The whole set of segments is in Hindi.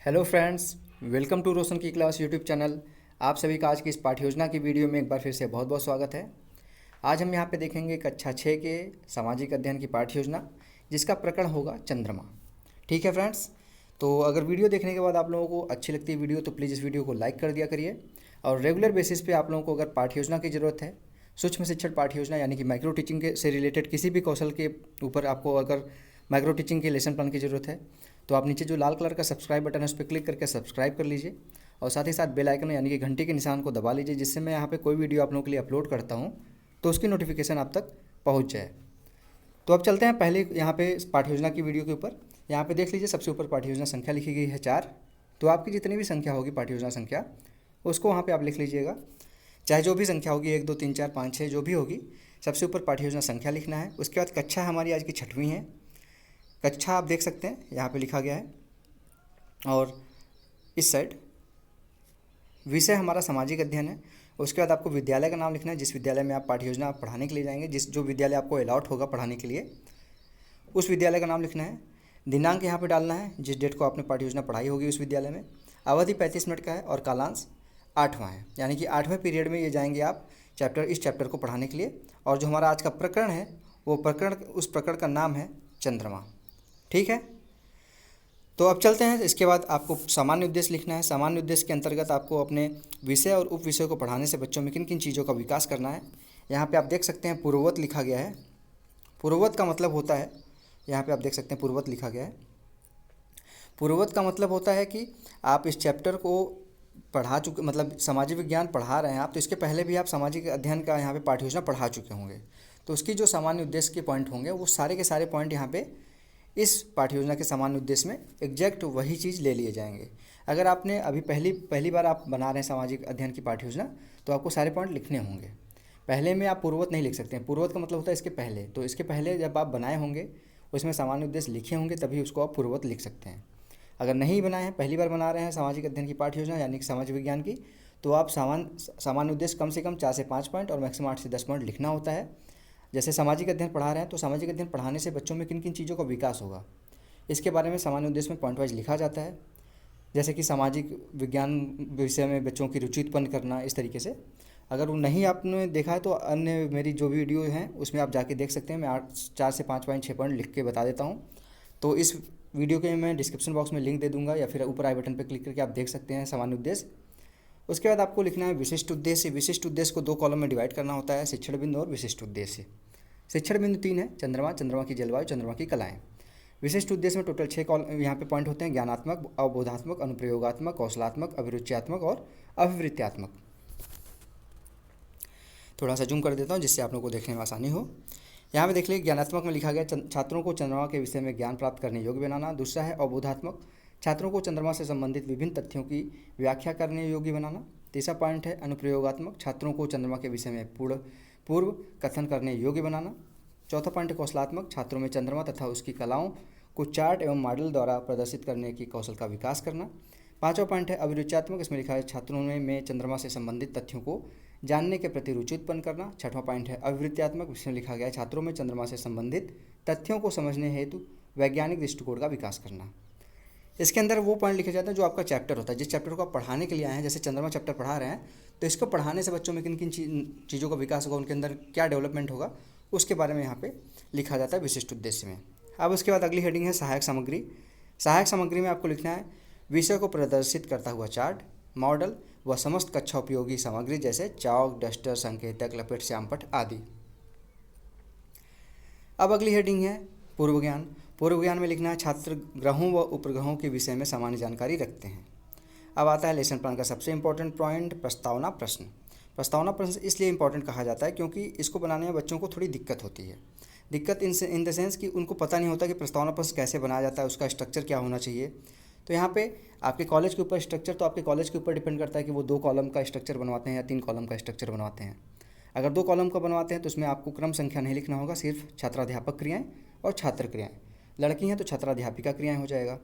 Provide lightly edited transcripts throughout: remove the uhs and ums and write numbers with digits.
हेलो फ्रेंड्स, वेलकम टू रोशन की क्लास यूट्यूब चैनल। आप सभी का आज की इस पाठ्य योजना की वीडियो में एक बार फिर से बहुत बहुत स्वागत है। आज हम यहाँ पे देखेंगे कक्षा 6 के सामाजिक अध्ययन की पाठ्य योजना, जिसका प्रकरण होगा चंद्रमा। ठीक है फ्रेंड्स, तो अगर वीडियो देखने के बाद आप लोगों को अच्छी लगती है वीडियो तो प्लीज़ इस वीडियो को लाइक कर दिया करिए। और रेगुलर बेसिस पे आप लोगों को अगर पाठ्य योजना की ज़रूरत है, सूक्ष्म शिक्षण पाठ्य योजना यानी कि माइक्रो टीचिंग के से रिलेटेड किसी भी कौशल के ऊपर आपको अगर माइक्रो टीचिंग के लेसन प्लान की ज़रूरत है, तो आप नीचे जो लाल कलर का सब्सक्राइब बटन है उस पर क्लिक करके सब्सक्राइब कर लीजिए। और साथ ही साथ बेल आइकन यानी कि घंटी के निशान को दबा लीजिए, जिससे मैं यहाँ पे कोई वीडियो आप लोगों के लिए अपलोड करता हूँ तो उसकी नोटिफिकेशन आप तक पहुँच जाए। तो अब चलते हैं पहले यहाँ पे पाठ्य योजना की वीडियो के ऊपर। यहाँ पे देख लीजिए, सबसे ऊपर पाठ्य योजना संख्या लिखी गई है 4। तो आपकी जितनी भी संख्या होगी पाठ्य योजना संख्या, उसको वहाँ पे आप लिख लीजिएगा। चाहे जो भी संख्या होगी 1 2 3 4 5 6 जो भी होगी, सबसे ऊपर पाठ्य योजना संख्या लिखना है। उसके बाद कक्षा हमारी आज की 6वीं है। कक्षा आप देख सकते हैं यहाँ पे लिखा गया है, और इस साइड विषय हमारा सामाजिक अध्ययन है। उसके बाद आपको विद्यालय का नाम लिखना है, जिस विद्यालय में आप पाठ्य योजना पढ़ाने के लिए जाएंगे, जो विद्यालय आपको अलाउट होगा पढ़ाने के लिए, उस विद्यालय का नाम लिखना है। दिनांक यहाँ पे डालना है, जिस डेट को आपने पाठ्य योजना पढ़ाई होगी उस विद्यालय में। अवधि 35 मिनट का है और कालांश 8वां है, यानी कि 8वें पीरियड में ये जाएंगे आप इस चैप्टर को पढ़ाने के लिए। और जो हमारा आज का प्रकरण है वो उस प्रकरण का नाम है चंद्रमा। ठीक है, तो अब चलते हैं। इसके बाद आपको सामान्य उद्देश्य लिखना है। सामान्य उद्देश्य के अंतर्गत आपको अपने विषय और उप विषय को पढ़ाने से बच्चों में किन किन चीज़ों का विकास करना है। यहाँ पे आप देख सकते हैं पूर्ववत लिखा गया है। पूर्ववत का मतलब होता है, यहाँ पे आप देख सकते हैं पूर्ववत लिखा गया है। पूर्ववत का मतलब होता है कि आप इस चैप्टर को पढ़ा चुके, मतलब सामाजिक विज्ञान पढ़ा रहे हैं आप, तो इसके पहले भी आप सामाजिक अध्ययन का यहाँ पे पाठ्य योजना पढ़ा चुके होंगे। तो उसकी जो सामान्य उद्देश्य के पॉइंट होंगे वो सारे के सारे पॉइंट यहाँ पे इस पाठ्य योजना के सामान्य उद्देश्य में एग्जैक्ट वही चीज़ ले लिए जाएंगे। अगर आपने अभी पहली बार आप बना रहे हैं सामाजिक अध्ययन की पाठ्य योजना, तो आपको सारे पॉइंट लिखने होंगे। पहले में आप पूर्ववत नहीं लिख सकते हैं। पूर्ववत का मतलब होता है इसके पहले, तो इसके पहले जब आप बनाए होंगे उसमें सामान्य उद्देश्य लिखे होंगे, तभी उसको आप पूर्ववत लिख सकते हैं। अगर नहीं बनाए हैं, पहली बार बना रहे हैं सामाजिक अध्ययन की पाठ्य योजना यानी कि सामाजिक विज्ञान की, तो आप सामान्य उद्देश्य कम से कम 4 से 5 पॉइंट और मैक्सिमम 8 से 10 पॉइंट लिखना होता है। जैसे सामाजिक अध्ययन पढ़ा रहे हैं, तो सामाजिक अध्ययन पढ़ाने से बच्चों में किन किन चीज़ों का विकास होगा, इसके बारे में सामान्य उद्देश्य में पॉइंट वाइज लिखा जाता है। जैसे कि सामाजिक विज्ञान विषय में बच्चों की रुचि उत्पन्न करना, इस तरीके से। अगर वो नहीं आपने देखा है तो अन्य मेरी जो भी वीडियो हैं उसमें आप जाके देख सकते हैं। मैं 4 से 5 पॉइंट 6 पॉइंट लिख के बता देता हूँ। तो इस वीडियो के मैं डिस्क्रिप्शन बॉक्स में लिंक दे दूँगा, या फिर ऊपर आई बटन पर क्लिक करके आप देख सकते हैं सामान्य उद्देश्य। उसके बाद आपको लिखना है विशिष्ट उद्देश्य। विशिष्ट उद्देश्य को 2 कॉलम में डिवाइड करना होता है, शिक्षण बिंदु और विशिष्ट उद्देश्य। शिक्षण बिंदु 3 है, चंद्रमा, चंद्रमा की जलवायु, चंद्रमा की कलाएँ। विशिष्ट उद्देश्य में टोटल 6 कॉल यहाँ पे पॉइंट होते हैं: ज्ञानात्मक, अवबोधात्मक, अनुप्रयोगात्मक, कौशलात्मक, अभिरुच्यात्मक और अभिवृत्त्यात्मक। थोड़ा सा जूम कर देता हूँ जिससे आप लोगों को देखने में आसानी हो। यहाँ पे देख लीजिए, ज्ञानात्मक में लिखा गया छात्रों को चंद्रमा के विषय में ज्ञान प्राप्त करने योग्य बनाना। दूसरा है अवबोधात्मक, छात्रों को चंद्रमा से संबंधित विभिन्न तथ्यों की व्याख्या करने योग्य बनाना। तीसरा पॉइंट है अनुप्रयोगात्मक, छात्रों को चंद्रमा के विषय में पूर्व कथन करने योग्य बनाना। चौथा पॉइंट है कौशलात्मक, छात्रों में चंद्रमा तथा उसकी कलाओं को चार्ट एवं मॉडल द्वारा प्रदर्शित करने की कौशल का विकास करना। पांचवा पॉइंट है अभिरुच्यात्मक, इसमें लिखा है छात्रों में चंद्रमा से संबंधित तथ्यों को जानने के प्रति रुचि उत्पन्न करना। छठवां पॉइंट है अभिवृत्त्यात्मक, इसमें लिखा गया है छात्रों में चंद्रमा से संबंधित तथ्यों को समझने हेतु वैज्ञानिक दृष्टिकोण का विकास करना। इसके अंदर वो पॉइंट लिखे जाते हैं जो आपका चैप्टर होता है, जिस चैप्टर को आप पढ़ाने के लिए आए हैं। जैसे चंद्रमा चैप्टर पढ़ा रहे हैं, तो इसको पढ़ाने से बच्चों में किन किन चीज़ों का विकास होगा, उनके अंदर क्या डेवलपमेंट होगा, उसके बारे में यहाँ पे लिखा जाता है विशिष्ट उद्देश्य में। अब उसके बाद अगली हेडिंग है सहायक सामग्री। सहायक सामग्री में आपको लिखना है विषय को प्रदर्शित करता हुआ चार्ट, मॉडल व समस्त कक्षा उपयोगी सामग्री जैसे चाक, डस्टर, संकेतक, लपेट, श्यामपट्ट आदि। अब अगली हेडिंग है पूर्व ज्ञान। पूर्व ज्ञान में लिखना है छात्र ग्रहों व उपग्रहों के विषय में सामान्य जानकारी रखते हैं। अब आता है लेसन प्लान का सबसे इंपॉर्टेंट पॉइंट, प्रस्तावना प्रश्न। प्रस्तावना प्रश्न इसलिए इंपॉर्टेंट कहा जाता है क्योंकि इसको बनाने में बच्चों को थोड़ी दिक्कत होती है। दिक्कत इन द सेंस कि उनको पता नहीं होता कि प्रस्तावना प्रश्न कैसे बनाया जाता है, उसका स्ट्रक्चर क्या होना चाहिए। तो यहाँ पे आपके कॉलेज के ऊपर स्ट्रक्चर, तो आपके कॉलेज के ऊपर डिपेंड करता है कि वो 2 कॉलम का स्ट्रक्चर बनवाते हैं या 3 कॉलम का स्ट्रक्चर बनवाते हैं। अगर 2 कॉलम का बनवाते हैं तो उसमें आपको क्रम संख्या नहीं लिखना होगा, सिर्फ छात्राध्यापक क्रियाएँ और छात्र क्रियाएँ। लड़की हैं तो छात्राध्यापिका क्रियाएँ हो जाएगा।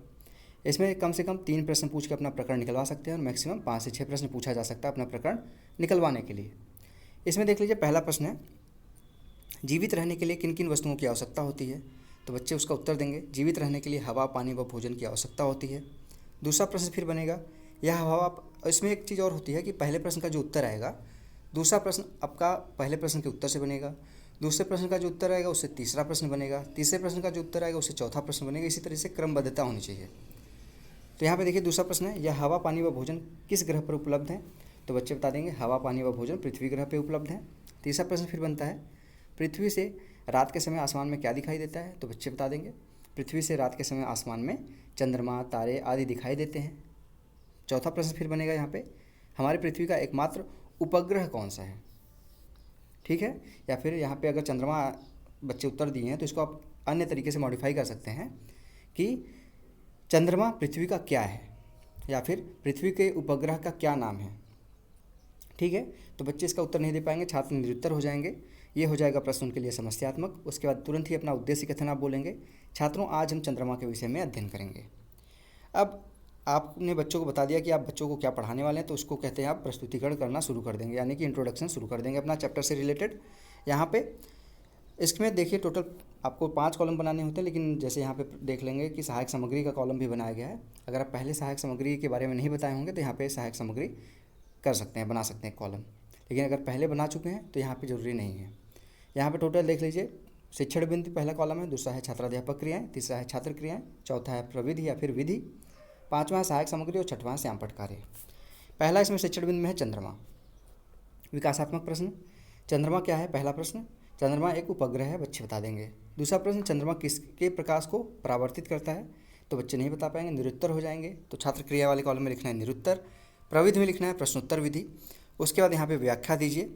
इसमें कम से कम 3 प्रश्न पूछ के अपना प्रकरण निकलवा सकते हैं, और मैक्सिमम 5 से 6 प्रश्न पूछा जा सकता है अपना प्रकरण निकलवाने के लिए। इसमें देख लीजिए, पहला प्रश्न है जीवित रहने के लिए किन किन वस्तुओं की आवश्यकता होती है। तो बच्चे उसका उत्तर देंगे जीवित रहने के लिए हवा, पानी व भोजन की आवश्यकता होती है। दूसरा प्रश्न फिर बनेगा यह हवा, इसमें एक चीज़ और होती है कि पहले प्रश्न का जो उत्तर आएगा दूसरा प्रश्न आपका पहले प्रश्न के उत्तर से बनेगा, दूसरे प्रश्न का जो उत्तर आएगा उससे तीसरा प्रश्न बनेगा, तीसरे प्रश्न का जो उत्तर आएगा उससे चौथा प्रश्न बनेगा। इसी तरह से क्रमबद्धता होनी चाहिए। तो यहाँ पे देखिए दूसरा प्रश्न है यह हवा पानी व भोजन किस ग्रह पर उपलब्ध है? तो बच्चे बता देंगे हवा पानी व भोजन पृथ्वी ग्रह पर उपलब्ध है। तीसरा प्रश्न फिर बनता है पृथ्वी से रात के समय आसमान में क्या दिखाई देता है? तो बच्चे बता देंगे पृथ्वी से रात के समय आसमान में चंद्रमा, तारे आदि दिखाई देते हैं। चौथा प्रश्न फिर बनेगा यहाँ पे हमारी पृथ्वी का एकमात्र उपग्रह कौन सा है? ठीक है। या फिर यहाँ पे अगर चंद्रमा बच्चे उत्तर दिए हैं तो इसको आप अन्य तरीके से मॉडिफाई कर सकते हैं कि चंद्रमा पृथ्वी का क्या है, या फिर पृथ्वी के उपग्रह का क्या नाम है। ठीक है। तो बच्चे इसका उत्तर नहीं दे पाएंगे, छात्र निरुत्तर हो जाएंगे। ये हो जाएगा प्रश्न उनके लिए समस्यात्मक। उसके बाद तुरंत ही अपना उद्देश्य कथन आप बोलेंगे, छात्रों आज हम चंद्रमा के विषय में अध्ययन करेंगे। अब आपने बच्चों को बता दिया कि आप बच्चों को क्या पढ़ाने वाले हैं, तो उसको कहते हैं आप प्रस्तुतिकरण करना शुरू कर देंगे, यानी कि इंट्रोडक्शन शुरू कर देंगे अपना चैप्टर से रिलेटेड। यहाँ पे इसमें देखिए टोटल आपको 5 कॉलम बनाने होते हैं, लेकिन जैसे यहाँ पे देख लेंगे कि सहायक सामग्री का कॉलम भी बनाया गया है। अगर आप पहले सहायक सामग्री के बारे में नहीं बताए होंगे तो यहाँ पे सहायक सामग्री कर सकते हैं, बना सकते हैं कॉलम, लेकिन अगर पहले बना चुके हैं तो यहाँ पे ज़रूरी नहीं है। यहाँ पे टोटल देख लीजिए शिक्षण बिंदु पहला कॉलम है, दूसरा है छात्राध्यापक क्रियाएँ, तीसरा है छात्र क्रियाएँ, चौथा है प्रविधि या फिर विधि, पाँचवां है सहायक सामग्री और छठवां है श्यामपट्ट कार्य। पहला इसमें शिक्षण बिंदु में है चंद्रमा। विकासात्मक प्रश्न, चंद्रमा क्या है? पहला प्रश्न चंद्रमा एक उपग्रह है, बच्चे बता देंगे। दूसरा प्रश्न चंद्रमा किसके प्रकाश को परावर्तित करता है? तो बच्चे नहीं बता पाएंगे, निरुत्तर हो जाएंगे। तो छात्र क्रिया वाले कॉलम में लिखना है निरुत्तर, प्रविधि में लिखना है प्रश्नोत्तर विधि। उसके बाद यहाँ पे व्याख्या दीजिए।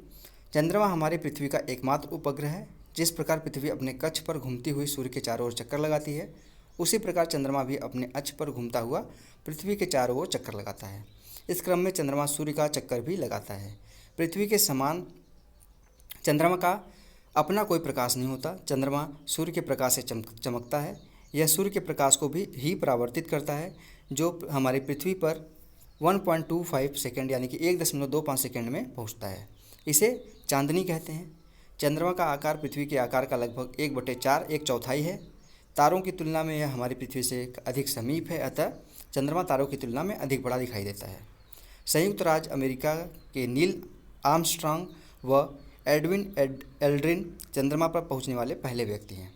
चंद्रमा हमारी पृथ्वी का एकमात्र उपग्रह है। जिस प्रकार पृथ्वी अपने कक्ष पर घूमती हुई सूर्य के चारों ओर चक्कर लगाती है, उसी प्रकार चंद्रमा भी अपने अक्ष पर घूमता हुआ पृथ्वी के चारों ओर चक्कर लगाता है। इस क्रम में चंद्रमा सूर्य का चक्कर भी लगाता है। पृथ्वी के समान चंद्रमा का अपना कोई प्रकाश नहीं होता। चंद्रमा सूर्य के प्रकाश से चमकता है। यह सूर्य के प्रकाश को भी ही परावर्तित करता है, जो हमारी पृथ्वी पर 1.25 सेकेंड यानी कि 1.25 सेकेंड में पहुंचता है। इसे चांदनी कहते हैं। चंद्रमा का आकार पृथ्वी के आकार का लगभग 1/4 एक चौथाई है। तारों की तुलना में यह हमारी पृथ्वी से अधिक समीप है, अतः चंद्रमा तारों की तुलना में अधिक बड़ा दिखाई देता है। संयुक्त राज्य अमेरिका के नील आर्मस्ट्रांग व एडविन एल्ड्रिन चंद्रमा पर पहुंचने वाले पहले व्यक्ति हैं।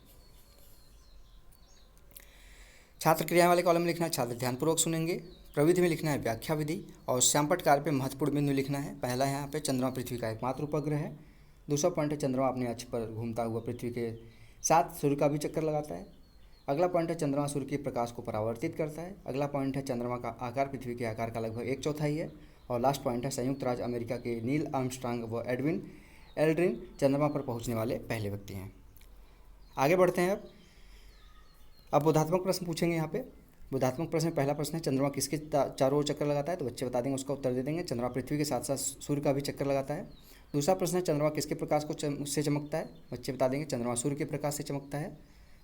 छात्र क्रिया वाले कॉलम में लिखना है छात्र ध्यानपूर्वक सुनेंगे। प्रविधि में लिखना है व्याख्या विधि, और श्यामपट्ट कार्य पे महत्वपूर्ण बिंदु लिखना है। पहला है यहाँ पे चंद्रमा पृथ्वी का एकमात्र उपग्रह है। दूसरा पॉइंट है चंद्रमा अपने अक्ष पर घूमता हुआ पृथ्वी के साथ सूर्य का भी चक्कर लगाता है। अगला पॉइंट है चंद्रमा सूर्य के प्रकाश को परावर्तित करता है। अगला पॉइंट है चंद्रमा का आकार पृथ्वी के आकार का लगभग 1/4 है। और लास्ट पॉइंट है संयुक्त राज्य अमेरिका के नील आर्मस्ट्रांग व एडविन एल्ड्रिन चंद्रमा पर पहुंचने वाले पहले व्यक्ति हैं। आगे बढ़ते हैं। अब बोधात्मक प्रश्न पूछेंगे। यहाँ पे बोधात्मक प्रश्न में पहला प्रश्न है चंद्रमा किसके चारों ओर चक्कर लगाता है? तो बच्चे बता देंगे, उसका उत्तर दे देंगे चंद्रमा पृथ्वी के साथ साथ सूर्य का भी चक्कर लगाता है। दूसरा प्रश्न है चंद्रमा किसके प्रकाश को से चमकता है? बच्चे बता देंगे चंद्रमा सूर्य के प्रकाश से चमकता है।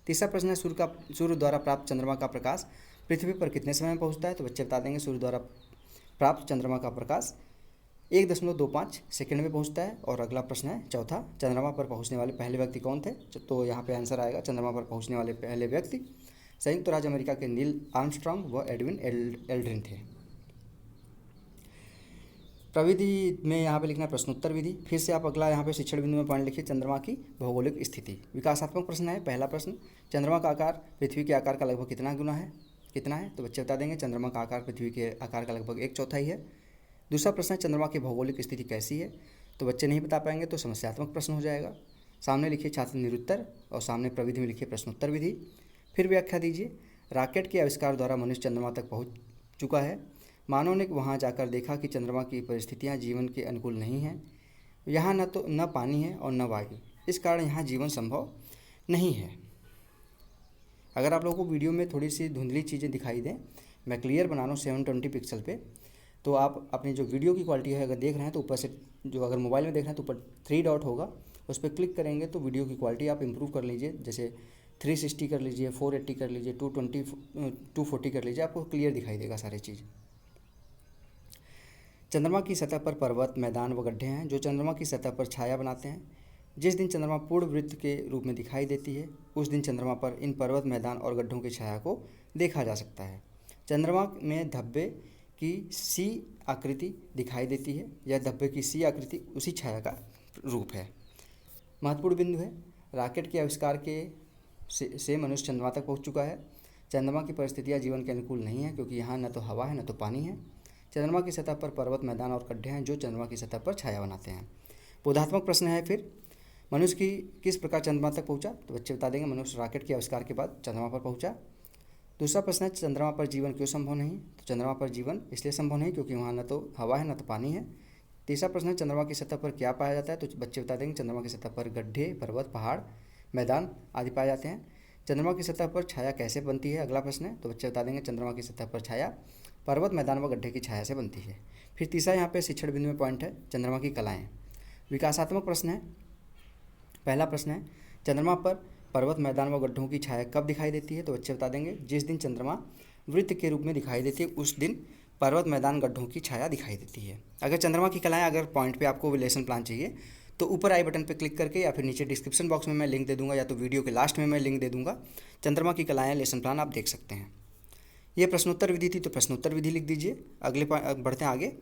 तीसरा प्रश्न है सूर्य द्वारा प्राप्त चंद्रमा का प्रकाश पृथ्वी पर कितने समय में पहुँचता है? तो बच्चे बता देंगे सूर्य द्वारा प्राप्त चंद्रमा का प्रकाश 1.25 सेकेंड में पहुंचता है। और अगला प्रश्न है चौथा, चंद्रमा पर पहुंचने वाले पहले व्यक्ति कौन थे? तो यहाँ पे आंसर आएगा चंद्रमा पर पहुंचने वाले पहले व्यक्ति संयुक्त राज्य अमेरिका के नील आर्मस्ट्रांग व एडविन एल्ड्रिन थे। प्रविधि में यहाँ पे लिखना है प्रश्नोत्तर विधि। फिर से आप अगला यहाँ पे शिक्षण बिंदु में पॉइंट लिखिए चंद्रमा की भौगोलिक स्थिति। विकासात्मक प्रश्न है। पहला प्रश्न, चंद्रमा का आकार पृथ्वी के आकार का लगभग कितना है? तो बच्चे बता देंगे चंद्रमा का आकार पृथ्वी के आकार का लगभग 1/4 है। दूसरा प्रश्न है चंद्रमा की भौगोलिक स्थिति कैसी है? तो बच्चे नहीं बता पाएंगे, तो समस्यात्मक प्रश्न हो जाएगा। सामने लिखिए छात्र निरुत्तर और सामने प्रविधि में लिखिए प्रश्नोत्तर विधि। फिर व्याख्या दीजिए। रॉकेट के आविष्कार द्वारा मनुष्य चंद्रमा तक पहुंच चुका है। मानव ने वहां जाकर देखा कि चंद्रमा की परिस्थितियां जीवन के अनुकूल नहीं हैं। यहाँ न पानी है और न वायु, इस कारण यहाँ जीवन संभव नहीं है। अगर आप लोगों को वीडियो में थोड़ी सी धुंधली चीज़ें दिखाई दें, मैं क्लियर बना रहा हूँ 720 पिक्सल पे, तो आप अपनी जो वीडियो की क्वालिटी है अगर देख रहे हैं तो ऊपर से जो अगर मोबाइल में देख रहे हैं तो ऊपर 3 डॉट होगा, उस पर क्लिक करेंगे तो वीडियो की क्वालिटी आप इम्प्रूव कर लीजिए। जैसे 360 कर लीजिए, 480 कर लीजिए, 240 कर लीजिए, आपको क्लियर दिखाई देगा सारी चीज़। चंद्रमा की सतह पर पर्वत, मैदान व गड्ढे हैं जो चंद्रमा की सतह पर छाया बनाते हैं। जिस दिन चंद्रमा पूर्ण वृत्त के रूप में दिखाई देती है उस दिन चंद्रमा पर इन पर्वत, मैदान और गड्ढों की छाया को देखा जा सकता है। चंद्रमा में धब्बे की सी आकृति दिखाई देती है। यह धब्बे की सी आकृति उसी छाया का रूप है। महत्वपूर्ण बिंदु है, रॉकेट के आविष्कार के से मनुष्य चंद्रमा तक पहुंच चुका है। चंद्रमा की परिस्थितियां जीवन के अनुकूल नहीं है, क्योंकि यहाँ न तो हवा है न तो पानी है। चंद्रमा की सतह पर पर्वत, मैदान और गड्ढे हैं जो चंद्रमा की सतह पर छाया बनाते हैं। बोधात्मक प्रश्न है फिर, मनुष्य की किस प्रकार चंद्रमा तक पहुंचा? तो बच्चे बता देंगे मनुष्य रॉकेट के आविष्कार के बाद चंद्रमा पर पहुंचा। दूसरा प्रश्न है, चंद्रमा पर जीवन क्यों संभव नहीं? तो चंद्रमा पर जीवन इसलिए संभव नहीं क्योंकि वहाँ न तो हवा है न तो पानी है। तीसरा प्रश्न है, चंद्रमा की सतह पर क्या पाया जाता है? तो बच्चे बता देंगे चंद्रमा की सतह पर गड्ढे, पर्वत, पहाड़, मैदान आदि पाए जाते हैं। चंद्रमा की सतह पर छाया कैसे बनती है? अगला प्रश्न है, तो बच्चे बता देंगे चंद्रमा की सतह पर छाया पर्वत, मैदान व गड्ढे की छाया से बनती है। फिर तीसरा यहाँ पे शिक्षण बिंदु में पॉइंट है, चंद्रमा की कलाएँ। विकासात्मक प्रश्न है। पहला प्रश्न है, चंद्रमा पर पर्वत, मैदान व गड्ढों की छाया कब दिखाई देती है? तो बच्चे बता देंगे जिस दिन चंद्रमा वृत्त के रूप में दिखाई देती है उस दिन पर्वत, मैदान, गड्ढों की छाया दिखाई देती है। अगर चंद्रमा की कलाएं अगर पॉइंट पे आपको लेसन प्लान चाहिए तो ऊपर आई बटन पर क्लिक करके या फिर नीचे डिस्क्रिप्शन बॉक्स में मैं लिंक दे दूंगा या तो वीडियो के लास्ट में मैं लिंक दे दूंगा। चंद्रमा की कलाएँ लेसन प्लान आप देख सकते हैं। ये प्रश्नोत्तर विधि थी तो प्रश्नोत्तर विधि लिख दीजिए। अगले बढ़ते हैं आगे।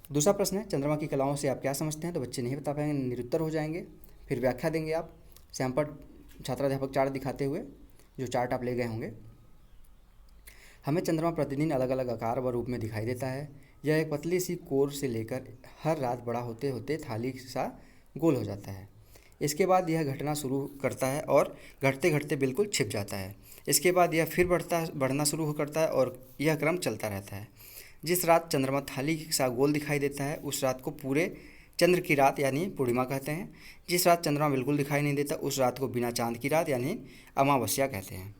दूसरा प्रश्न है, चंद्रमा की कलाओं से आप क्या समझते हैं? तो बच्चे नहीं बता पाएंगे, निरुत्तर हो जाएंगे। फिर व्याख्या देंगे आप सैंपल छात्राध्यापक चार्ट दिखाते हुए, जो चार्ट आप ले गए होंगे। हमें चंद्रमा प्रतिदिन अलग अलग आकार व रूप में दिखाई देता है। यह एक पतली सी कोर से लेकर हर रात बड़ा होते होते थाली सा गोल हो जाता है। इसके बाद यह घटना शुरू करता है और घटते घटते बिल्कुल छिप जाता है। इसके बाद यह फिर बढ़ना शुरू करता है और यह क्रम चलता रहता है। जिस रात चंद्रमा थाली सा गोल दिखाई देता है उस रात को पूरे चंद्र की रात यानी पूर्णिमा कहते हैं। जिस रात चंद्रमा बिल्कुल दिखाई नहीं देता उस रात को बिना चांद की रात यानी अमावस्या कहते हैं।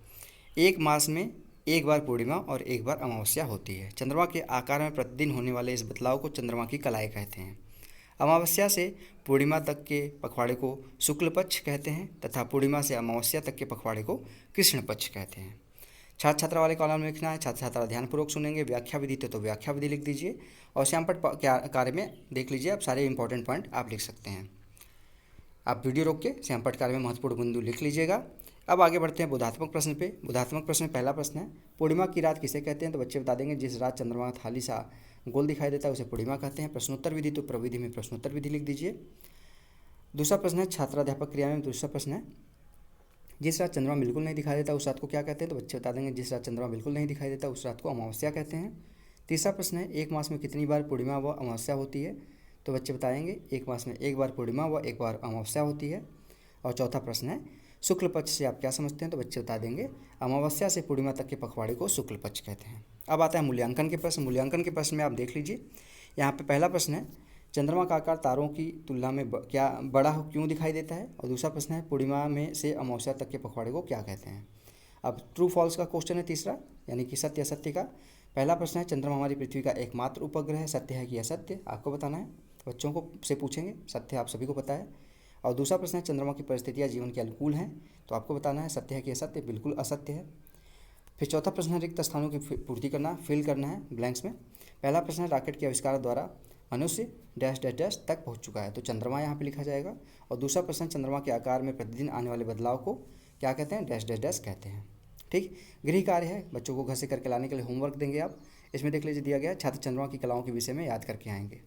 एक मास में एक बार पूर्णिमा और एक बार अमावस्या होती है। चंद्रमा के आकार में प्रतिदिन होने वाले इस बदलाव को चंद्रमा की कलाएँ कहते हैं। अमावस्या से पूर्णिमा तक के पखवाड़े को शुक्ल पक्ष कहते हैं तथा पूर्णिमा से अमावस्या तक के पखवाड़े को कृष्ण पक्ष कहते हैं। छात्र छात्रा वाले कॉलम में लिखना है, छात्र छात्रा ध्यानपूर्वक सुनेंगे। व्याख्या विधि तो व्याख्या विधि लिख दीजिए और सैंपल कार्य में देख लीजिए, आप सारे इंपॉर्टेंट पॉइंट आप लिख सकते हैं। आप वीडियो रोक के सैंपल कार्य में महत्वपूर्ण बिंदु लिख लीजिएगा। अब आगे बढ़ते हैं बोधात्मक प्रश्न पे। बोधात्मक प्रश्न में पहला प्रश्न है, पूर्णिमा की रात किसे कहते हैं? तो बच्चे बता देंगे जिस रात चंद्रमा थाली सा गोल दिखाई देता है उसे पूर्णिमा कहते हैं। प्रश्नोत्तर विधि तो प्रविधि में प्रश्नोत्तर विधि लिख दीजिए। दूसरा प्रश्न है छात्राध्यापक क्रिया में दूसरा प्रश्न है, जिस रात चंद्रमा बिल्कुल नहीं दिखाई देता उस रात को क्या कहते हैं? तो बच्चे बता देंगे जिस रात चंद्रमा बिल्कुल नहीं दिखाई देता उस रात को अमावस्या कहते हैं। तीसरा प्रश्न है, एक मास में कितनी बार पूर्णिमा व अमावस्या होती है? तो बच्चे बताएंगे एक मास में एक बार पूर्णिमा व एक बार अमावस्या होती है। और चौथा प्रश्न है, शुक्ल पक्ष से आप क्या समझते हैं? तो बच्चे बता देंगे अमावस्या से पूर्णिमा तक के पखवाड़े को शुक्ल पक्ष कहते हैं। अब आता है मूल्यांकन के प्रश्न। मूल्यांकन के प्रश्न में आप देख लीजिए, यहाँ पे पहला प्रश्न है, चंद्रमा का आकार तारों की तुलना में क्या बड़ा क्यों दिखाई देता है? और दूसरा प्रश्न है, पूर्णिमा में से अमावस्या तक के पखवाड़े को क्या कहते हैं? अब ट्रू फॉल्स का क्वेश्चन है तीसरा, यानी कि सत्य असत्य का। पहला प्रश्न है, चंद्रमा हमारी पृथ्वी का एकमात्र उपग्रह है, सत्य है कि असत्य? आपको बताना है, बच्चों को से पूछेंगे, सत्य आप सभी को पता है। और दूसरा प्रश्न है, चंद्रमा की परिस्थितियाँ जीवन के अनुकूल हैं, तो आपको बताना है सत्य है कि असत्य? बिल्कुल असत्य है। फिर चौथा प्रश्न है, रिक्त स्थानों की पूर्ति करना, फिल करना है ब्लैंक्स में। पहला प्रश्न है, रॉकेट के आविष्कार द्वारा मनुष्य डैश डैश डैश तक पहुंच चुका है, तो चंद्रमा यहाँ पे लिखा जाएगा। और दूसरा प्रश्न, चंद्रमा के आकार में प्रतिदिन आने वाले बदलाव को क्या कहते हैं? डैश डैश डैश कहते हैं। ठीक, गृह कार्य है, बच्चों को घर से करके लाने के लिए होमवर्क देंगे आप। इसमें देख लीजिए दिया गया है, छात्र चंद्रमा की कलाओं के विषय में याद करके आएंगे।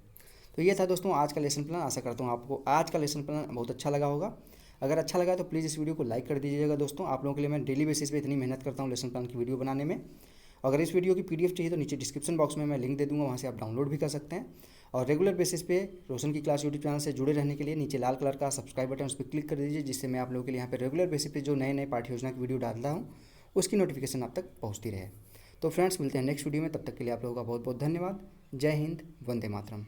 तो ये था दोस्तों आज का लेसन प्लान। आशा करता हूँ आपको आज का लेसन प्लान बहुत अच्छा लगा होगा। अगर अच्छा लगा तो प्लीज़ इस वीडियो को लाइक कर दीजिएगा दोस्तों। आप लोगों के लिए मैं डेली बेसिस पे इतनी मेहनत करता हूँ लेसन प्लान की वीडियो बनाने में। अगर इस वीडियो की PDF चाहिए तो नीचे डिस्क्रिप्शन बॉक्स में मैं लिंक दे दूँगा, वहाँ से आप डाउनलोड भी कर सकते हैं। और रेगुलर बेसिस पे रोशन की क्लास यूट्यूब चैनल से जुड़े रहने के लिए नीचे लाल कलर का सब्सक्राइब बटन, उस पर क्लिक कर दीजिए, जिससे मैं आप लोगों के लिए यहाँ पे रेगुलर बेसिस पे जो नए नए पाठ्य योजना की वीडियो डालता हूँ उसकी नोटिफिकेशन आप तक पहुँचती रहे। तो फ्रेंड्स, मिलते हैं नेक्स्ट वीडियो में, तब तक के लिए आप लोगों का बहुत बहुत धन्यवाद। जय हिंद, वंदे मातरम।